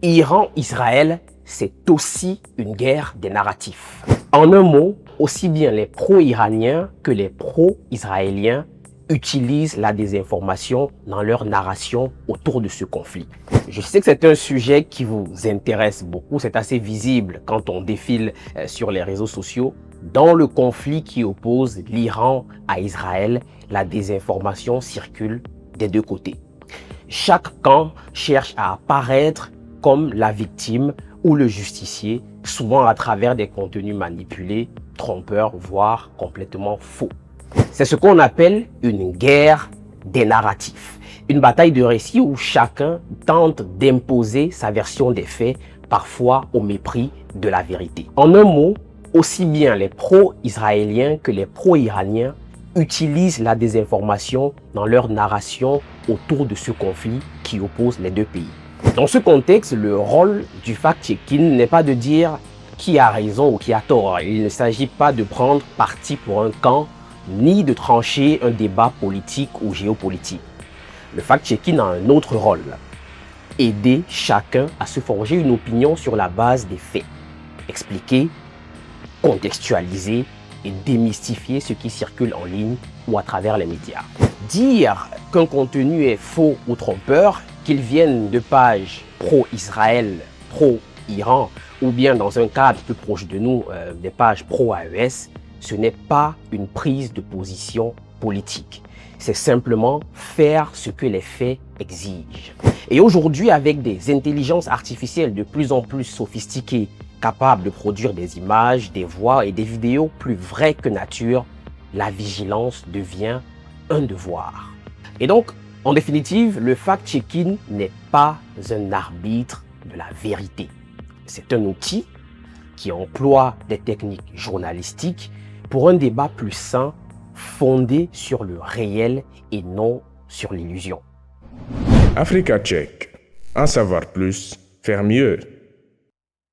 Iran-Israël, c'est aussi une guerre des narratifs. En un mot, aussi bien les pro-iraniens que les pro-israéliens utilisent la désinformation dans leur narration autour de ce conflit. Je sais que c'est un sujet qui vous intéresse beaucoup, c'est assez visible quand on défile sur les réseaux sociaux. Dans le conflit qui oppose l'Iran à Israël, la désinformation circule des deux côtés. Chaque camp cherche à apparaître comme la victime ou le justicier, souvent à travers des contenus manipulés, trompeurs, voire complètement faux. C'est ce qu'on appelle une guerre des narratifs, une bataille de récits où chacun tente d'imposer sa version des faits, parfois au mépris de la vérité. En un mot, aussi bien les pro-israéliens que les pro-iraniens utilisent la désinformation dans leur narration autour de ce conflit qui oppose les deux pays. Dans ce contexte, le rôle du fact-checking n'est pas de dire qui a raison ou qui a tort. Il ne s'agit pas de prendre parti pour un camp, ni de trancher un débat politique ou géopolitique. Le fact-checking a un autre rôle, aider chacun à se forger une opinion sur la base des faits, expliquer, contextualiser et démystifier ce qui circule en ligne ou à travers les médias. Dire qu'un contenu est faux ou trompeur, qu'il vienne de pages pro-Israël, pro-Iran ou bien dans un cadre plus proche de nous, des pages pro-AES, ce n'est pas une prise de position politique. C'est simplement faire ce que les faits exigent. Et aujourd'hui, avec des intelligences artificielles de plus en plus sophistiquées, capables de produire des images, des voix et des vidéos plus vraies que nature, la vigilance devient un devoir. Et donc, en définitive, le fact-checking n'est pas un arbitre de la vérité. C'est un outil qui emploie des techniques journalistiques pour un débat plus sain, fondé sur le réel et non sur l'illusion. Africa Check. En savoir plus, faire mieux.